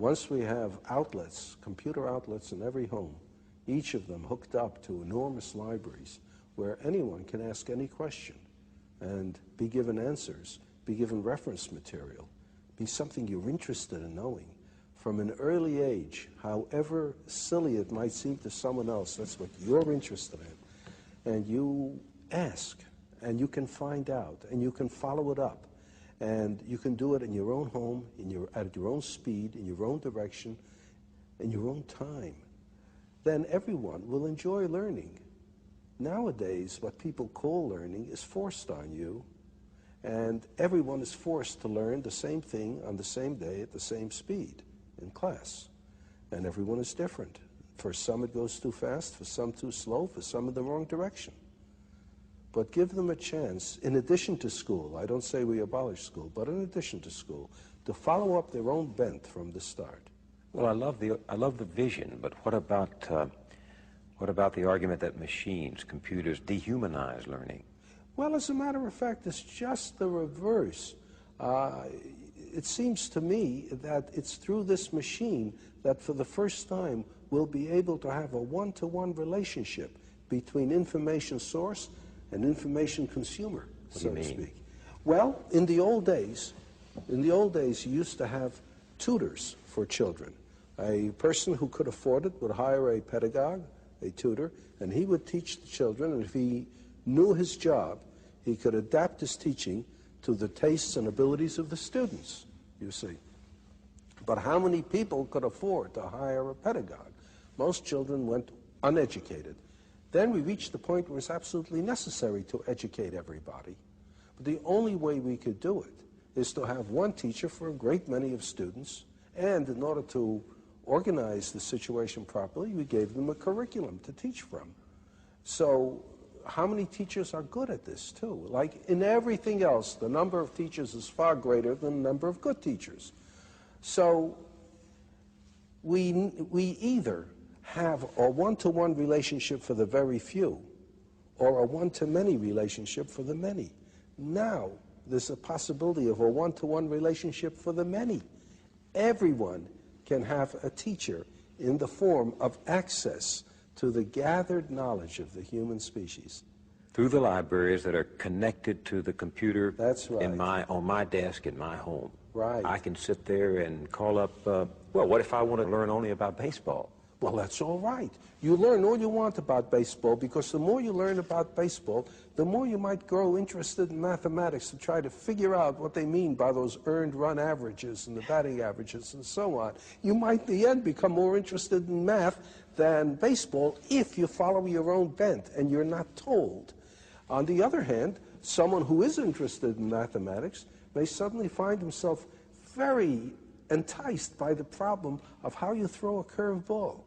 Once we have outlets, computer outlets in every home, each of them hooked up to enormous libraries where anyone can ask any question and be given answers, be given reference material, be something you're interested in knowing. From an early age, however silly it might seem to someone else, that's what you're interested in. And you ask, and you can find out, and you can follow it up. And you can do it in your own home, at your own speed, in your own direction, in your own time. Then everyone will enjoy learning. Nowadays, what people call learning is forced on you, and everyone is forced to learn the same thing on the same day at the same speed in class. And everyone is different. For some it goes too fast, for some too slow, for some in the wrong direction. But give them a chance, in addition to school, I don't say we abolish school, but in addition to school, to follow up their own bent from the start. Well, I love the vision, but what about the argument that machines, computers, dehumanize learning? Well, as a matter of fact, it's just the reverse. It seems to me that it's through this machine that for the first time we'll be able to have a one-to-one relationship between information source and information consumer, so to speak. Well, in the old days, you used to have tutors for children. A person who could afford it would hire a pedagogue, a tutor, and he would teach the children, and if he knew his job, he could adapt his teaching to the tastes and abilities of the students, you see. But how many people could afford to hire a pedagogue? Most children went uneducated. Then we reached the point where it's absolutely necessary to educate everybody. But the only way we could do it is to have one teacher for a great many of students, and in order to organize the situation properly, we gave them a curriculum to teach from. So how many teachers are good at this too? Like in everything else, the number of teachers is far greater than the number of good teachers. So we either have a one-to-one relationship for the very few or a one-to-many relationship for the many. Now there's a possibility of a one-to-one relationship for the many. Everyone can have a teacher in the form of access to the gathered knowledge of the human species. Through the libraries that are connected to the computer. That's right. On my desk in my home. Right. I can sit there and call up, well, what if I want to learn only about baseball? Well, that's all right. You learn all you want about baseball, because the more you learn about baseball, the more you might grow interested in mathematics to try to figure out what they mean by those earned run averages and the batting averages and so on. You might in the end become more interested in math than baseball if you follow your own bent and you're not told. On the other hand, someone who is interested in mathematics may suddenly find himself very enticed by the problem of how you throw a curved ball.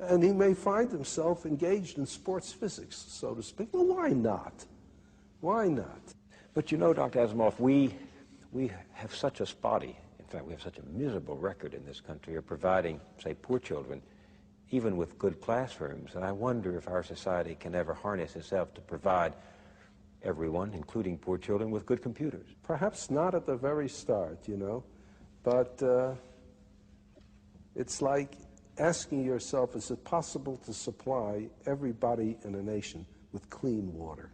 And he may find himself engaged in sports physics, so to speak. Well, why not? Why not? But you know, Dr. Asimov, we have such a spotty, in fact, we have such a miserable record in this country of providing, say, poor children, even with good classrooms. And I wonder if our society can ever harness itself to provide everyone, including poor children, with good computers. Perhaps not at the very start, you know, but it's like asking yourself, is it possible to supply everybody in a nation with clean water?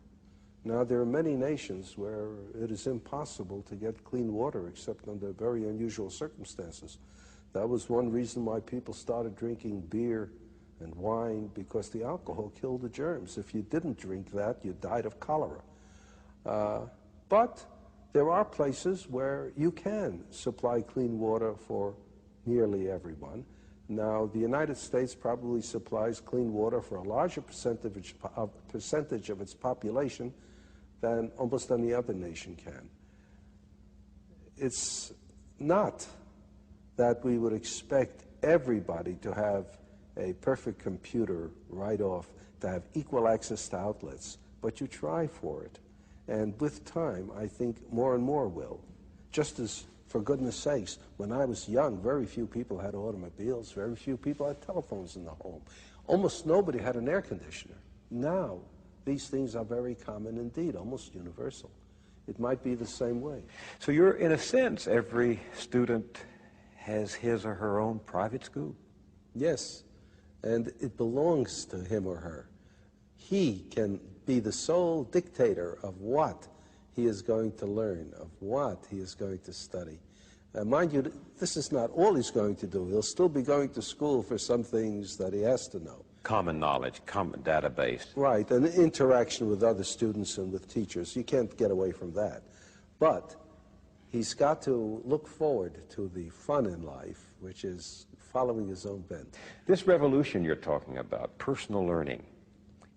Now, there are many nations where it is impossible to get clean water except under very unusual circumstances. That was one reason why people started drinking beer and wine, because the alcohol killed the germs. If you didn't drink that, you died of cholera. But there are places where you can supply clean water for nearly everyone. Now, the United States probably supplies clean water for a larger percentage of its population than almost any other nation can. It's not that we would expect everybody to have a perfect computer right off, to have equal access to outlets, but you try for it. And with time, I think more and more will. Just as, for goodness sakes, when I was young, very few people had automobiles, very few people had telephones in the home. Almost nobody had an air conditioner. Now, these things are very common indeed, almost universal. It might be the same way. So you're, in a sense, every student has his or her own private school. Yes, and it belongs to him or her. He can be the sole dictator of what he is going to learn, of what he is going to study. Mind you, this is not all he's going to do. He'll still be going to school for some things that he has to know. Common knowledge, common database. Right, and interaction with other students and with teachers. You can't get away from that. But he's got to look forward to the fun in life, which is following his own bent. This revolution you're talking about, personal learning,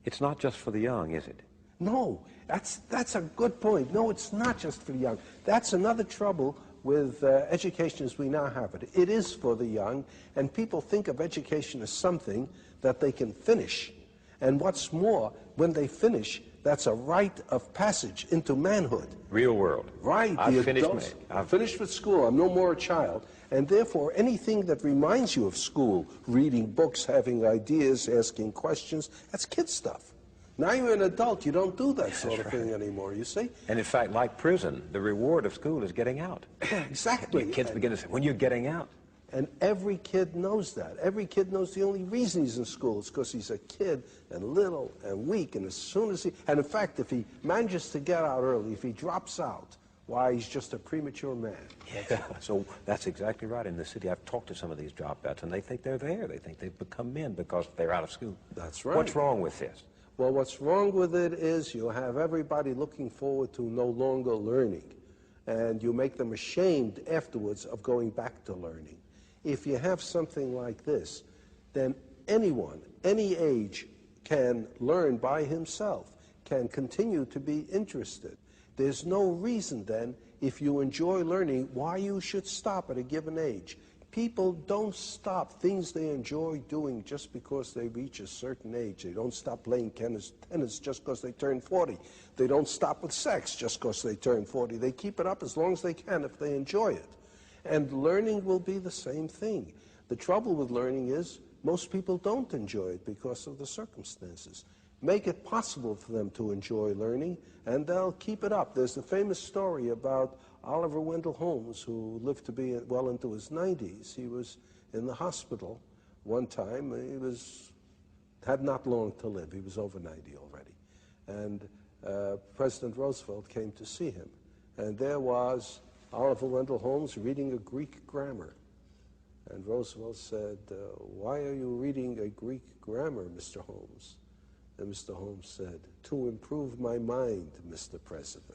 it's not just for the young, is it? No, that's a good point. No, it's not just for the young. That's another trouble with education as we now have it. It is for the young, and people think of education as something that they can finish. And what's more, when they finish, that's a rite of passage into manhood. Real world. Right. I've finished with school. I'm no more a child. And therefore, anything that reminds you of school, reading books, having ideas, asking questions, that's kid stuff. Now you're an adult, you don't do that sort of thing anymore, you see? And in fact, like prison, the reward of school is getting out. Exactly. Kids begin to say, when you're getting out. And every kid knows that. Every kid knows the only reason he's in school is because he's a kid and little and weak. And as soon as and in fact, if he manages to get out early, if he drops out, why, he's just a premature man. Yeah. So that's exactly right. In the city, I've talked to some of these dropouts, and they think they're there. They think they've become men because they're out of school. That's right. What's wrong with this? Well, what's wrong with it is you have everybody looking forward to no longer learning, and you make them ashamed afterwards of going back to learning. If you have something like this, then anyone, any age, can learn by himself, can continue to be interested. There's no reason then, if you enjoy learning, why you should stop at a given age. People don't stop things they enjoy doing just because they reach a certain age. They don't stop playing tennis just because they turn 40. They don't stop with sex just because they turn 40. They keep it up as long as they can if they enjoy it. And learning will be the same thing. The trouble with learning is most people don't enjoy it because of the circumstances. Make it possible for them to enjoy learning, and they'll keep it up. There's the famous story about Oliver Wendell Holmes, who lived to be well into his 90s. He was in the hospital one time. He had not long to live. He was over 90 already. And President Roosevelt came to see him. And there was Oliver Wendell Holmes reading a Greek grammar. And Roosevelt said, "Why are you reading a Greek grammar, Mr. Holmes?" And Mr. Holmes said, "To improve my mind, Mr. President."